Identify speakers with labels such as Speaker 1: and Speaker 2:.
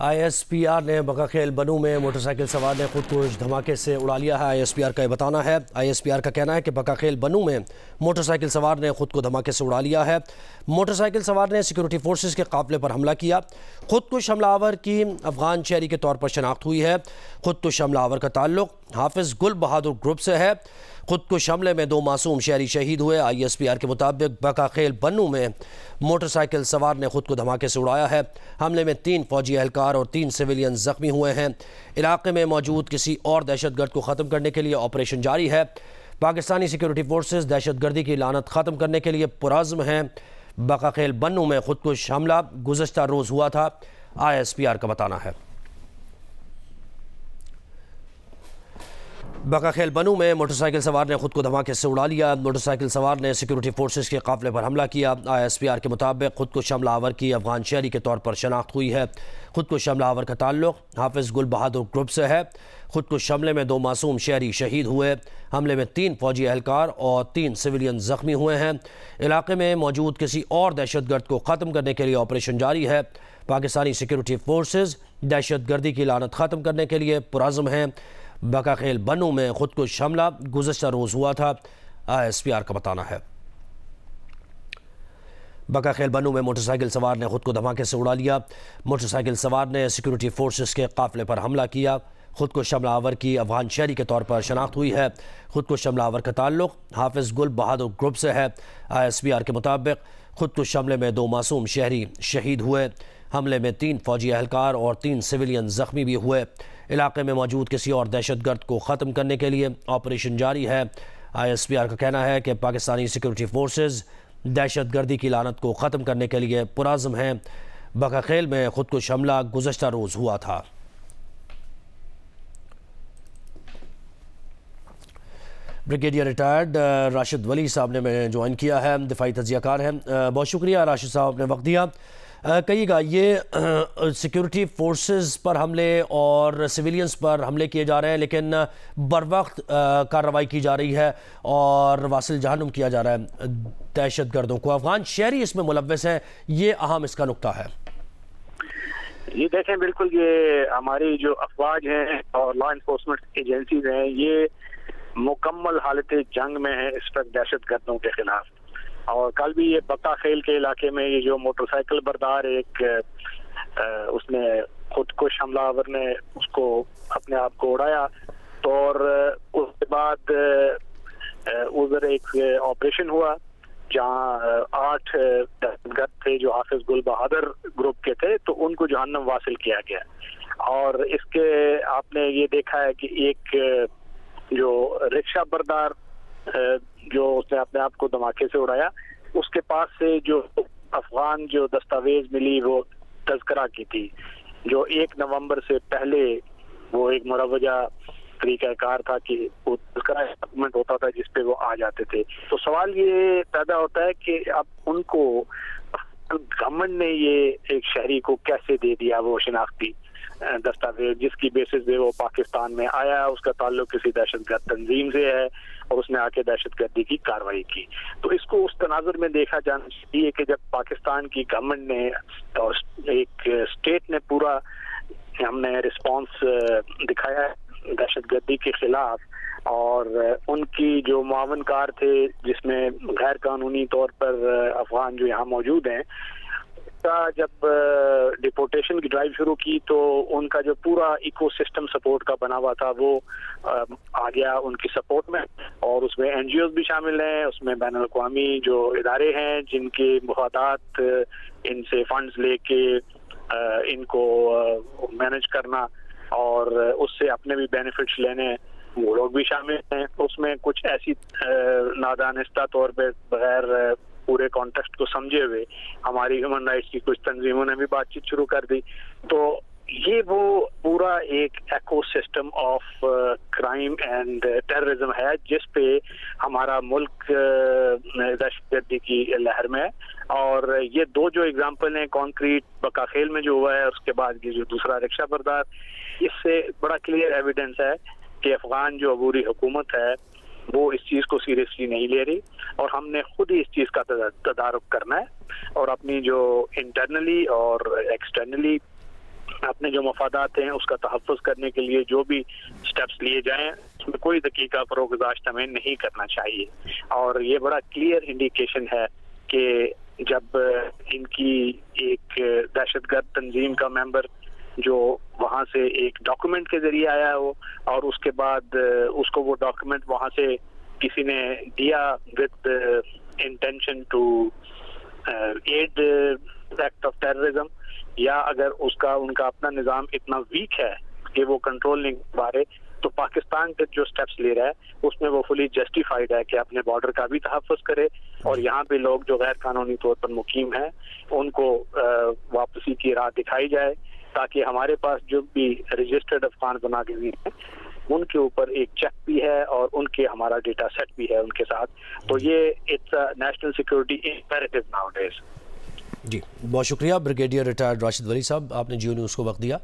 Speaker 1: ISPR نے بقاخیل بنو میں موٹر سائیکل سوار نے خود کو دھماکے سے اڑا لیا ہے۔ ISPR کا یہ بتانا ہے ISPR کا کہنا ہے کہ بقاخیل بنو میں موٹر سائیکل سوار نے خود کو دھماکے سے اڑا لیا ہے۔ موٹر سائیکل سوار نے سیکیورٹی فورسز کے قافلے پر حملہ کیا۔ خودکش حملہ آور کی افغان شہری کے طور پر شناخت ہوئی ہے۔ خودکش حملہ آور کا تعلق حافظ گل بہادر گروپ سے ہے۔ خودکش حملے میں 2 معصوم شہری شہید ہوئے۔ ISPR کے مطابق بقاخیل بنو میں موٹر سائیکل سوار نے خود کو دھماکے سے اڑایا ہے۔ حملے میں 3 فوجی اہلکار اور 3 سویلین زخمی ہوئے ہیں۔ علاقے میں موجود کسی اور دہشت گرد کو ختم کرنے کے لیے آپریشن جاری ہے۔ پاکستانی سیکیورٹی فورسز دہشت گردی کی لعنت ختم کرنے کے لیے پرعزم ہیں۔ بقاخیل بنو میں خودکش حملہ گزشتہ روز ہوا تھا، ISPR کا بتانا ہے۔ بقاخیل بنو میں موٹر سائیکل سوار نے خود کو دھماکے سے اڑا لیا۔ موٹر سائیکل سوار نے سیکیورٹی فورسز کے قافلے پر حملہ کیا۔ ISPR کے مطابق خودکش حملہ آور کی افغان شہری کے طور پر شناخت ہوئی ہے۔ خودکش حملہ آور کا تعلق حافظ گل بہادر گروپ سے ہے۔ خودکش حملے میں 2 معصوم شہری شہید ہوئے۔ حملے میں 3 فوجی اہلکار اور 3 سویلین زخمی ہوئے ہیں۔ علاقے میں موجود کسی اور دہشت گرد کو ختم کرنے کے لیے آپریشن جاری ہے۔ پاکستانی سیکیورٹی فورسز دہشت گردی کی لعنت ختم کرنے کے لیے پرعزم ہیں۔ بقاخیل بنو میں خودکش حملہ گزشتہ روز ہوا تھا، ISPR کا بتانا ہے۔ بقاخیل بنو میں موٹر سائیکل سوار نے خود کو دھماکے سے اڑا لیا۔ موٹر سائیکل سوار نے سیکیورٹی فورسز کے قافلے پر حملہ کیا۔ خودکش حملہ آور کی افغان شہری کے طور پر شناخت ہوئی ہے۔ خودکش حملہ آور کا تعلق حافظ گل بہادر گروپ سے ہے۔ ISPR کے مطابق خودکش حملے میں 2 معصوم شہری شہید ہوئے۔ حملے میں 3 فوجی اہلکار اور 3 سویلین زخمی بھی ہوئے۔ علاقے میں موجود کسی اور دہشت گرد کو ختم کرنے کے لیے آپریشن جاری ہے۔ ISPR کا کہنا ہے کہ پاکستانی سیکیورٹی فورسز دہشت گردی کی لعنت کو ختم کرنے کے لیے پرعزم ہیں۔ بقاخیل میں خودکش حملہ گزشتہ روز ہوا تھا۔ بریگیڈیئر ریٹائرڈ راشد ولی صاحب نے میں جوائن کیا ہے، دفاعی تجزیہ کار ہیں۔ بہت شکریہ راشد صاحب نے وقت دیا۔ کہیے گا یہ سیکیورٹی فورسز پر حملے اور سویلینز پر حملے کیے جا رہے ہیں، لیکن بر وقت کارروائی کی جا رہی ہے اور واصل جہنم کیا جا رہا ہے دہشت گردوں کو۔ افغان شہری اس میں ملوث ہیں، یہ اہم اس کا نقطہ ہے۔
Speaker 2: یہ دیکھیں، بالکل یہ ہماری جو افواج ہیں اور لا انفورسمنٹ ایجنسیز ہیں، یہ مکمل حالت جنگ میں ہیں اس وقت دہشت گردوں کے خلاف۔ اور کل بھی یہ بقاخیل کے علاقے میں یہ جو موٹر سائیکل بردار ایک اس نے خودکش حملہ آور نے اس کو اپنے آپ کو اڑایا، تو اور اس کے بعد ادھر ایک آپریشن ہوا جہاں 8 دہشت گرد تھے جو حافظ گل بہادر گروپ کے تھے، تو ان کو جہنم واصل کیا گیا۔ اور اس کے آپ نے یہ دیکھا ہے کہ ایک جو رکشہ بردار جو اس نے اپنے آپ کو دھماکے سے اڑایا، اس کے پاس سے جو افغان جو دستاویز ملی وہ تذکرہ کی تھی، جو 1 نومبر سے پہلے وہ ایک مروجہ طریقہ کار تھا کہ وہ تذکرہ ڈاکومنٹ ہوتا تھا جس پہ وہ آ جاتے تھے۔ تو سوال یہ پیدا ہوتا ہے کہ اب ان کو گورنمنٹ نے یہ ایک شہری کو کیسے دے دیا وہ شناختی دستاویز جس کی بیسس پہ وہ پاکستان میں آیا، اس کا تعلق کسی دہشت گرد تنظیم سے ہے اور اس نے آ کے دہشت گردی کی کارروائی کی۔ تو اس کو اس تناظر میں دیکھا جانا چاہیے کہ جب پاکستان کی گورنمنٹ نے اور ایک اسٹیٹ نے پورا ہم نے رسپانس دکھایا ہے دہشت گردی کے خلاف، اور ان کی جو معاون کار تھے جس میں غیر قانونی طور پر افغان جو یہاں موجود ہیں، جب ڈیپورٹیشن کی ڈرائیو شروع کی تو ان کا جو پورا ایکو سسٹم سپورٹ کا بنا ہوا تھا وہ آ گیا ان کی سپورٹ میں، اور اس میں NGOز بھی شامل ہیں، اس میں بین الاقوامی جو ادارے ہیں جن کے مفادات ان سے فنڈز لے کے ان کو مینج کرنا اور اس سے اپنے بھی بینیفٹس لینے، وہ لوگ بھی شامل ہیں۔ اس میں کچھ ایسی نادانستہ طور پہ بغیر پورے کانٹیکسٹ کو سمجھے ہوئے ہماری ہیومن رائٹس کی کچھ تنظیموں نے بھی بات چیت شروع کر دی۔ تو یہ وہ پورا ایک ecosystem of crime and terrorism ہے جس پہ ہمارا ملک دہشت گردی کی لہر میں ہے۔ اور یہ 2 جو اگزامپل ہیں کانکریٹ بقاخیل میں جو ہوا ہے، اس کے بعد یہ جو دوسرا رکشہ بردار، اس سے بڑا کلیئر ایویڈنس ہے کہ افغان جو عبوری حکومت ہے وہ اس چیز کو سیریسلی نہیں لے رہی، اور ہم نے خود ہی اس چیز کا تدارک کرنا ہے اور اپنی جو انٹرنلی اور ایکسٹرنلی اپنے جو مفادات ہیں اس کا تحفظ کرنے کے لیے جو بھی سٹیپس لیے جائیں اس میں کوئی دقیقہ فروگزاشت ہمیں نہیں کرنا چاہیے. اور یہ بڑا کلیئر انڈیکیشن ہے کہ جب ان کی ایک دہشت گرد تنظیم کا ممبر جو وہاں سے ایک ڈاکومنٹ کے ذریعے آیا ہو اور اس کے بعد اس کو وہ ڈاکومنٹ وہاں سے کسی نے دیا with intention to aid act of terrorism, یا اگر ان کا اپنا نظام اتنا ویک ہے کہ وہ کنٹرول نہیں کر پا رہے، تو پاکستان پہ جو سٹیپس لے رہا ہے اس میں وہ فلی جسٹیفائڈ ہے کہ اپنے بارڈر کا بھی تحفظ کرے اور یہاں پہ لوگ جو غیر قانونی طور پر مقیم ہیں ان کو واپسی کی راہ دکھائی جائے، تاکہ ہمارے پاس جو بھی رجسٹرڈ افغان بنا کے ہیں ان کے اوپر ایک چیک بھی ہے اور ان کے ہمارا ڈیٹا سیٹ بھی ہے ان کے ساتھ. تو یہ it's national security imperative nowadays.
Speaker 1: جی بہت شکریہ بریگیڈیئر ریٹائرڈ راشد ولی صاحب، آپ نے جیو نیوز کو وقت دیا.